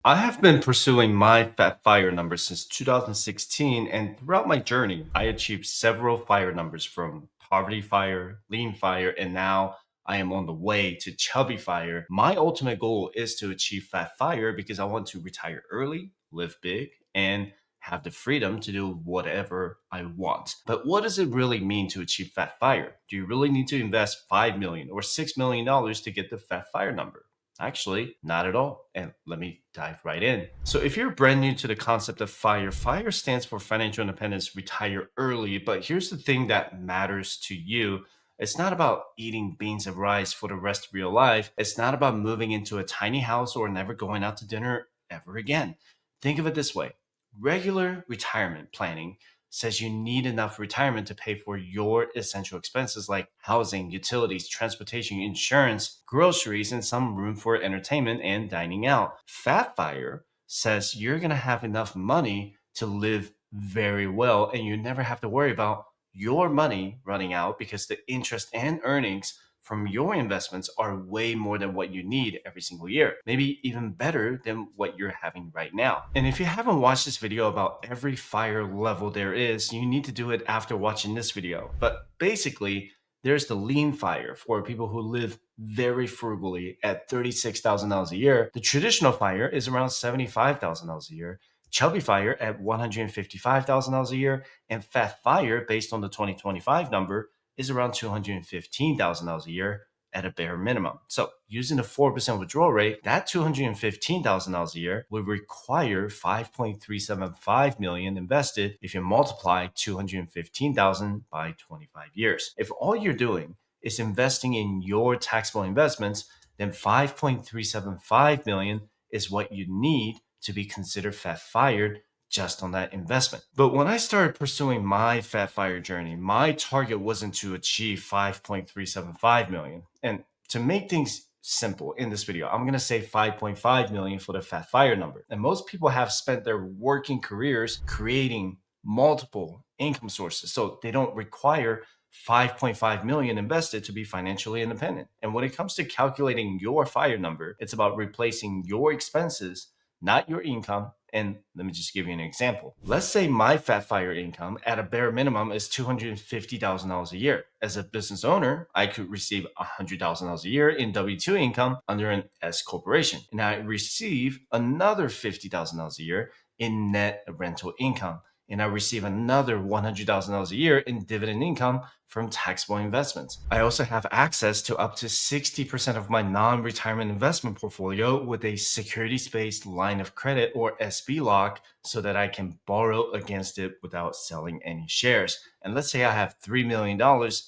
I have been pursuing my Fat Fire number since 2016, and throughout my journey, I achieved several fire numbers from Poverty Fire, Lean Fire, and now I am on the way to Chubby Fire. My ultimate goal is to achieve Fat Fire because I want to retire early, live big, and have the freedom to do whatever I want. But what does it really mean to achieve Fat Fire? Do you really need to invest 5 million or $6 million to get the Fat Fire number? Actually, not at all. And let me dive right in. So, if you're brand new to the concept of FIRE, FIRE stands for financial independence, retire early. But here's the thing that matters to you. It's not about eating beans of rice for the rest of your life. It's not about moving into a tiny house or never going out to dinner ever again. Think of it this way: regular retirement planning says you need enough retirement to pay for your essential expenses like housing, utilities, transportation, insurance, groceries, and some room for entertainment and dining out. FatFire says you're going to have enough money to live very well and you never have to worry about your money running out because the interest and earnings from your investments are way more than what you need every single year. Maybe even better than what you're having right now. And if you haven't watched this video about every fire level there is, you need to do it after watching this video. But basically, there's the lean fire for people who live very frugally at $36,000 a year. The traditional fire is around $75,000 a year. Chubby fire at $155,000 a year, and fat fire, based on the 2025 number, is around $215,000 a year at a bare minimum. So using a 4% withdrawal rate, that $215,000 a year would require 5.375 million invested if you multiply 215,000 by 25 years. If all you're doing is investing in your taxable investments, then 5.375 million is what you need to be considered fat fired just on that investment. But when I started pursuing my Fat Fire journey, my target wasn't to achieve 5.375 million. And to make things simple in this video, I'm going to say 5.5 million for the Fat Fire number. And most people have spent their working careers creating multiple income sources. So they don't require 5.5 million invested to be financially independent. And when it comes to calculating your fire number, it's about replacing your expenses, not your income. And let me just give you an example. Let's say my Fat Fire income at a bare minimum is $250,000 a year. As a business owner, I could receive $100,000 a year in W-2 income under an S corporation. And I receive another $50,000 a year in net rental income. And I receive another $100,000 a year in dividend income from taxable investments. I also have access to up to 60% of my non-retirement investment portfolio with a securities-based line of credit or SB lock so that I can borrow against it without selling any shares. And let's say I have $3 million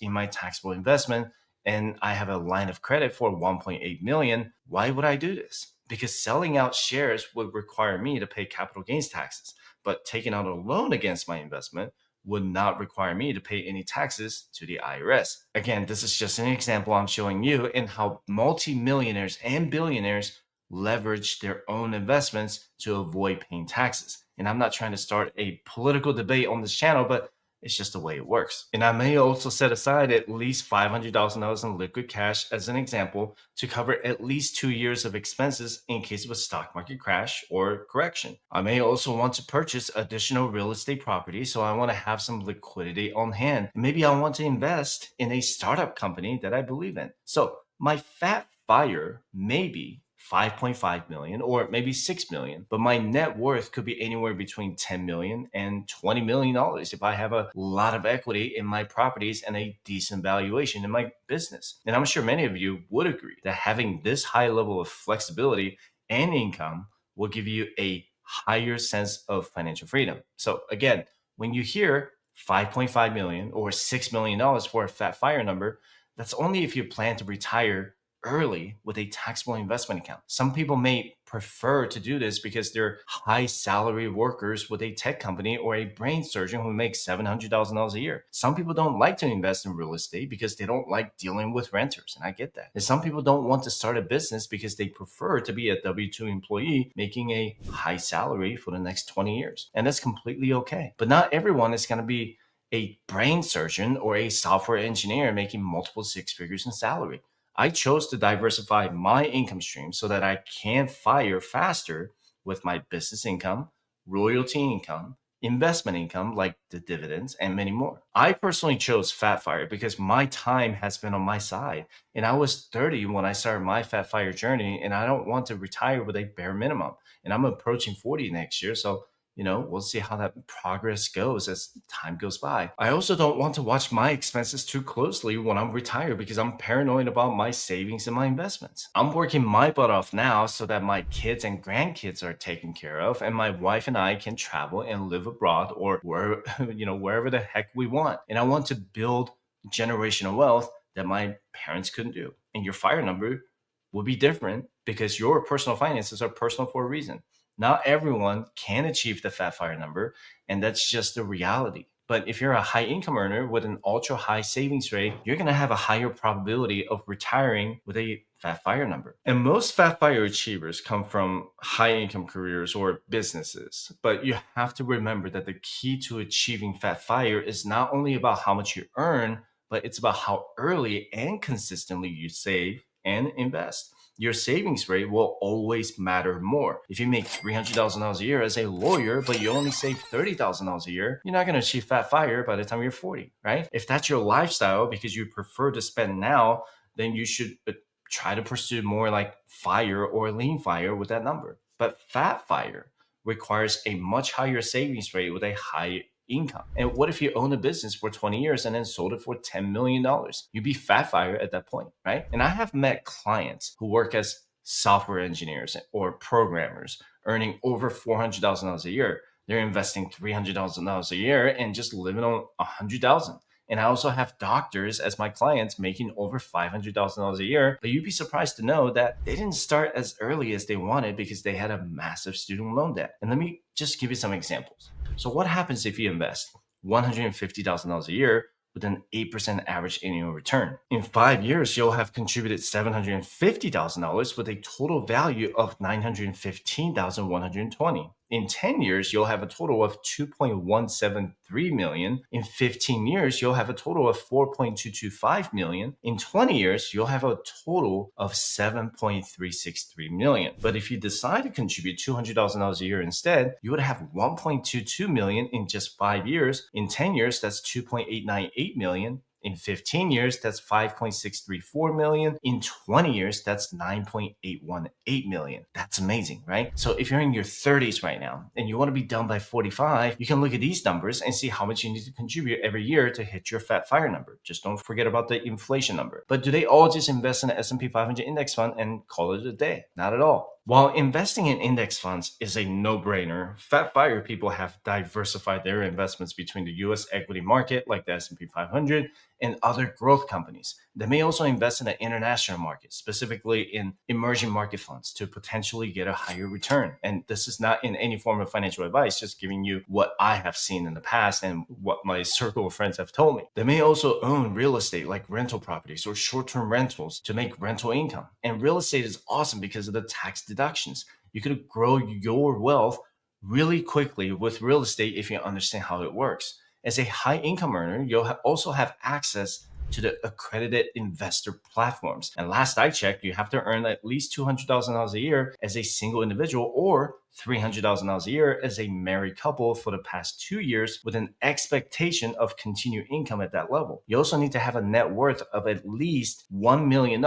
in my taxable investment and I have a line of credit for 1.8 million. Why would I do this? Because selling out shares would require me to pay capital gains taxes, but taking out a loan against my investment would not require me to pay any taxes to the IRS. Again, this is just an example I'm showing you in how multimillionaires and billionaires leverage their own investments to avoid paying taxes. And I'm not trying to start a political debate on this channel, but it's just the way it works. And I may also set aside at least $500,000 in liquid cash as an example to cover at least 2 years of expenses in case of a stock market crash or correction. I may also want to purchase additional real estate property, so I want to have some liquidity on hand. Maybe I want to invest in a startup company that I believe in. So my fat fire may be 5.5 million or maybe 6 million, but my net worth could be anywhere between 10 million and 20 million dollars if I have a lot of equity in my properties and a decent valuation in my business. And I'm sure many of you would agree that having this high level of flexibility and income will give you a higher sense of financial freedom. So again, when you hear 5.5 million or $6 million for a fat fire number, that's only if you plan to retire early with a taxable investment account. Some people may prefer to do this because they're high salary workers with a tech company or a brain surgeon who makes $700,000 a year. Some people don't like to invest in real estate because they don't like dealing with renters, and I get that. And some people don't want to start a business because they prefer to be a W-2 employee making a high salary for the next 20 years. And that's completely okay. But not everyone is going to be a brain surgeon or a software engineer making multiple six figures in salary. I chose to diversify my income stream so that I can fire faster with my business income, royalty income, investment income like the dividends, and many more. I personally chose FatFire because my time has been on my side. And I was 30 when I started my FatFire journey, and I don't want to retire with a bare minimum. And I'm approaching 40 next year. So we'll see how that progress goes as time goes by. I also don't want to watch my expenses too closely when I'm retired because I'm paranoid about my savings and my investments. I'm working my butt off now so that my kids and grandkids are taken care of, and my wife and I can travel and live abroad or where, wherever the heck we want. And I want to build generational wealth that my parents couldn't do. And your fire number will be different because your personal finances are personal for a reason. Not everyone can achieve the FatFire number, and that's just the reality. But if you're a high income earner with an ultra high savings rate, you're going to have a higher probability of retiring with a FatFire number. And most FatFire achievers come from high income careers or businesses. But you have to remember that the key to achieving FatFire is not only about how much you earn, but it's about how early and consistently you save and invest. Your savings rate will always matter more. If you make $300,000 a year as a lawyer, but you only save $30,000 a year, you're not going to achieve FatFire by the time you're 40, right? If that's your lifestyle because you prefer to spend now, then you should try to pursue more like FIRE or lean FIRE with that number. But FatFire requires a much higher savings rate with a high income. And what if you own a business for 20 years and then sold it for $10 million? You'd be FatFire at that point, right? And I have met clients who work as software engineers or programmers earning over $400,000 a year. They're investing $300,000 a year and just living on $100,000. And I also have doctors as my clients making over $500,000 a year. But you'd be surprised to know that they didn't start as early as they wanted because they had a massive student loan debt. And let me just give you some examples. So what happens if you invest $150,000 a year with an 8% average annual return? In 5 years, you'll have contributed $750,000 with a total value of $915,120. In 10 years, you'll have a total of $2.173 million. In 15 years, you'll have a total of $4.225 million. In 20 years, you'll have a total of $7.363 million. But if you decide to contribute $200,000 a year instead, you would have $1.22 million in just 5 years. In 10 years, that's $2.898 million. In 15 years, that's $5.634 million. In 20 years, that's $9.818 million. That's amazing, right? So if you're in your 30s right now and you want to be done by 45, you can look at these numbers and see how much you need to contribute every year to hit your FatFire number. Just don't forget about the inflation number. But do they all just invest in the S&P 500 index fund and call it a day? Not at all. While investing in index funds is a no-brainer, FatFire people have diversified their investments between the US equity market, like the S&P 500, and other growth companies. They may also invest in the international market, specifically in emerging market funds, to potentially get a higher return. And this is not in any form of financial advice, just giving you what I have seen in the past and what my circle of friends have told me. They may also own real estate like rental properties or short-term rentals to make rental income. And real estate is awesome because of the tax deductions. You could grow your wealth really quickly with real estate if you understand how it works. As a high income earner, you'll also have access to the accredited investor platforms. And last I checked, you have to earn at least $200,000 a year as a single individual or $300,000 a year as a married couple for the past 2 years with an expectation of continued income at that level. You also need to have a net worth of at least $1 million,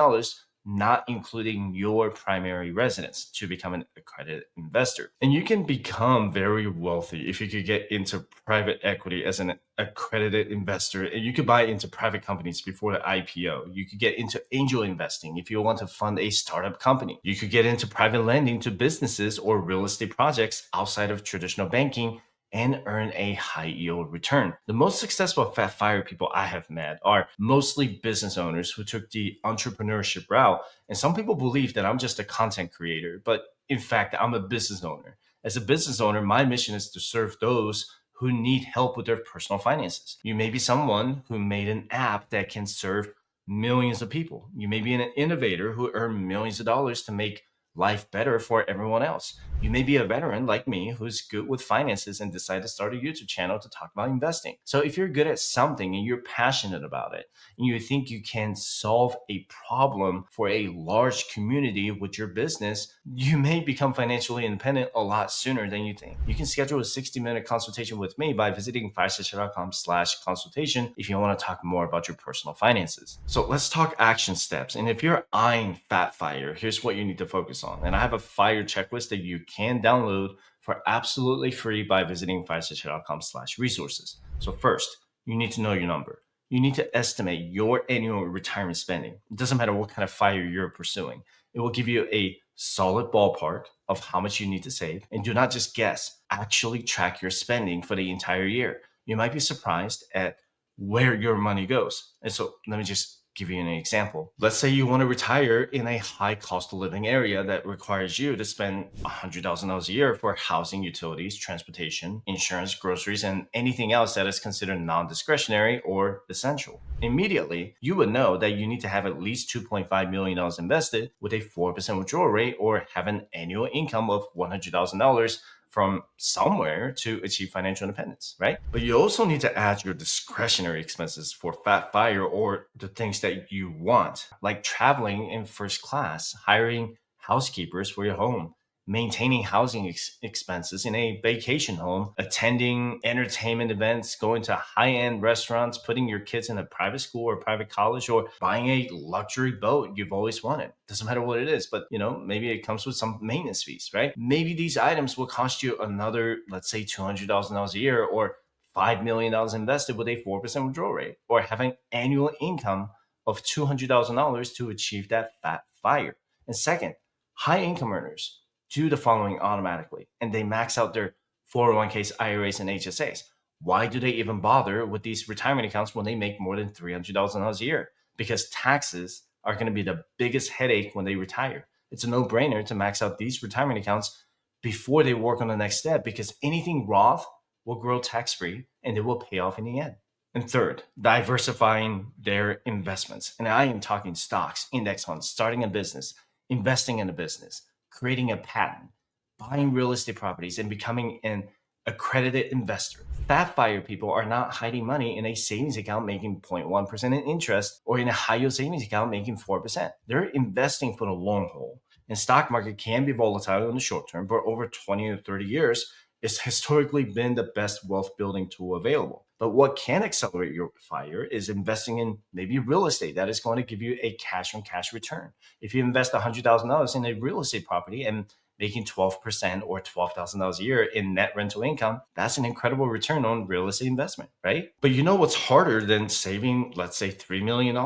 not including your primary residence, to become an accredited investor. And you can become very wealthy if you could get into private equity as an accredited investor, and you could buy into private companies before the IPO. You could get into angel investing if you want to fund a startup company. You could get into private lending to businesses or real estate projects outside of traditional banking and earn a high yield return. The most successful FatFire people I have met are mostly business owners who took the entrepreneurship route. And some people believe that I'm just a content creator, but in fact, I'm a business owner. As a business owner, my mission is to serve those who need help with their personal finances. You may be someone who made an app that can serve millions of people. You may be an innovator who earned millions of dollars to make life better for everyone else. You may be a veteran like me who's good with finances and decide to start a YouTube channel to talk about investing. So if you're good at something and you're passionate about it, and you think you can solve a problem for a large community with your business, you may become financially independent a lot sooner than you think. You can schedule a 60-minute consultation with me by visiting FatFIRE.com/consultation if you want to talk more about your personal finances. So let's talk action steps. And if you're eyeing FatFIRE, here's what you need to focus on. And I have a FIRE checklist that you can download for absolutely free by visiting FatFIRE.com/resources. So first, you need to know your number. You need to estimate your annual retirement spending. It doesn't matter what kind of FIRE you're pursuing. It will give you a solid ballpark of how much you need to save. And do not just guess, actually track your spending for the entire year. You might be surprised at where your money goes. And so let me just give you an example. Let's say you want to retire in a high cost of living area that requires you to spend $100,000 a year for housing, utilities, transportation, insurance, groceries, and anything else that is considered non-discretionary or essential. Immediately, you would know that you need to have at least $2.5 million invested with a 4% withdrawal rate or have an annual income of $100,000 from somewhere to achieve financial independence, right? But you also need to add your discretionary expenses for FatFIRE or the things that you want, like traveling in first class, hiring housekeepers for your home, maintaining housing expenses in a vacation home, attending entertainment events, going to high-end restaurants, putting your kids in a private school or private college, or buying a luxury boat you've always wanted. Doesn't matter what it is, but maybe it comes with some maintenance fees, right? Maybe these items will cost you another, let's say, $200,000 a year, or $5 million invested with a 4% withdrawal rate, or have an annual income of $200,000 to achieve that FatFIRE. And second, high income earners do the following automatically, and they max out their 401ks, IRAs, and HSAs. Why do they even bother with these retirement accounts when they make more than $300,000 a year? Because taxes are going to be the biggest headache when they retire. It's a no-brainer to max out these retirement accounts before they work on the next step, because anything Roth will grow tax-free and it will pay off in the end. And third, diversifying their investments. And I am talking stocks, index funds, starting a business, investing in a business, creating a patent, buying real estate properties, and becoming an accredited investor. FatFIRE people are not hiding money in a savings account making 0.1% in interest or in a high yield savings account making 4%. They're investing for the long haul. And stock market can be volatile in the short term, but over 20 or 30 years, it's historically been the best wealth building tool available. But what can accelerate your FIRE is investing in maybe real estate that is going to give you a cash on cash return. If you invest $100,000 in a real estate property and making 12% or $12,000 a year in net rental income, that's an incredible return on real estate investment, right? But you know what's harder than saving, let's say, $3 million?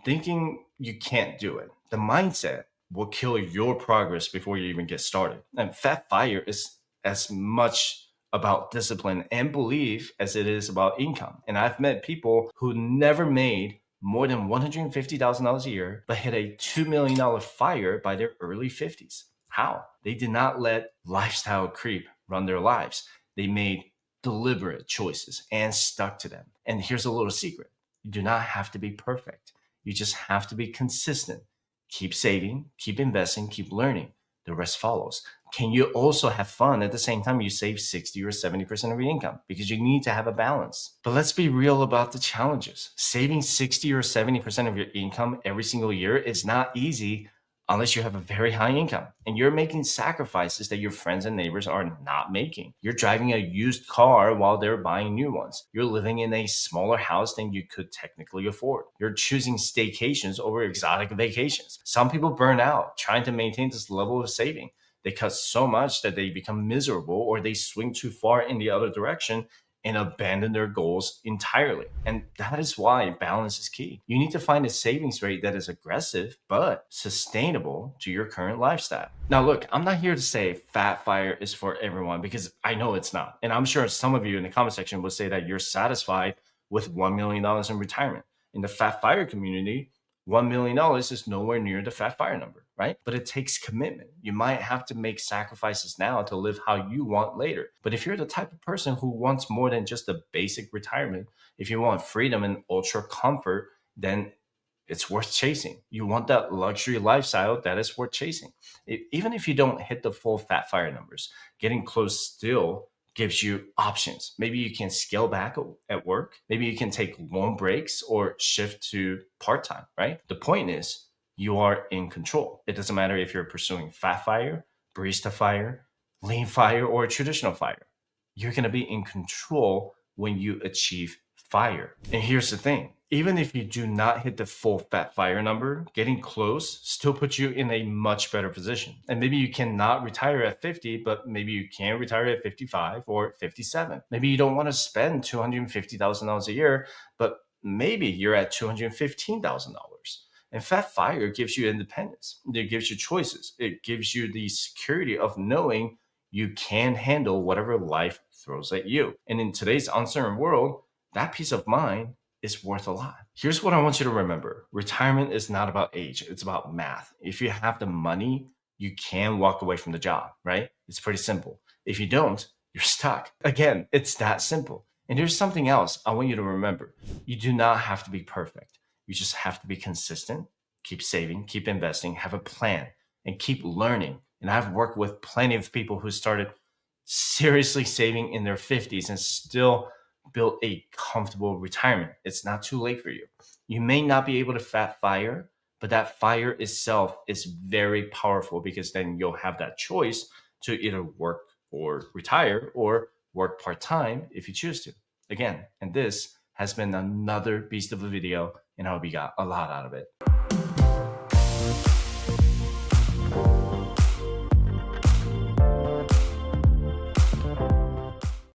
Thinking you can't do it. The mindset will kill your progress before you even get started. And FatFIRE is as much about discipline and belief as it is about income. And I've met people who never made more than $150,000 a year, but hit a $2 million FIRE by their early 50s. How? They did not let lifestyle creep run their lives. They made deliberate choices and stuck to them. And here's a little secret. You do not have to be perfect. You just have to be consistent. Keep saving, keep investing, keep learning. The rest follows. Can you also have fun at the same time you save 60 or 70% of your income? Because you need to have a balance. But let's be real about the challenges. Saving 60 or 70% of your income every single year is not easy unless you have a very high income and you're making sacrifices that your friends and neighbors are not making. You're driving a used car while they're buying new ones. You're living in a smaller house than you could technically afford. You're choosing staycations over exotic vacations. Some people burn out trying to maintain this level of saving. They cut so much that they become miserable, or they swing too far in the other direction and abandon their goals entirely. And that is why balance is key. You need to find a savings rate that is aggressive but sustainable to your current lifestyle. Now, look, I'm not here to say FatFIRE is for everyone, because I know it's not. And I'm sure some of you in the comment section will say that you're satisfied with $1 million in retirement. In the FatFIRE community, $1 million is nowhere near the FatFIRE number, right? But it takes commitment. You might have to make sacrifices now to live how you want later. But if you're the type of person who wants more than just a basic retirement, if you want freedom and ultra comfort, then it's worth chasing. You want that luxury lifestyle that is worth chasing. Even if you don't hit the full FatFIRE numbers, getting close still gives you options. Maybe you can scale back at work. Maybe you can take long breaks or shift to part time, right? The point is, you are in control. It doesn't matter if you're pursuing FatFIRE, Barista Fire, Lean Fire, or traditional fire. You're going to be in control when you achieve fire. And here's the thing, even if you do not hit the full FatFIRE number, getting close still puts you in a much better position. And maybe you cannot retire at 50, but maybe you can retire at 55 or 57. Maybe you don't want to spend $250,000 a year, but maybe you're at $215,000. And FatFIRE gives you independence. It gives you choices. It gives you the security of knowing you can handle whatever life throws at you. And in today's uncertain world, that peace of mind is worth a lot. Here's what I want you to remember. Retirement is not about age. It's about math. If you have the money, you can walk away from the job, right? It's pretty simple. If you don't, you're stuck. Again, it's that simple. And here's something else I want you to remember. You do not have to be perfect. You just have to be consistent, keep saving, keep investing, have a plan, and keep learning. And I've worked with plenty of people who started seriously saving in their 50s and still built a comfortable retirement. It's not too late for you. You may not be able to FatFIRE, but that fire itself is very powerful because then you'll have that choice to either work or retire or work part-time if you choose to. Again, and this has been another beast of a video, and I hope you got a lot out of it.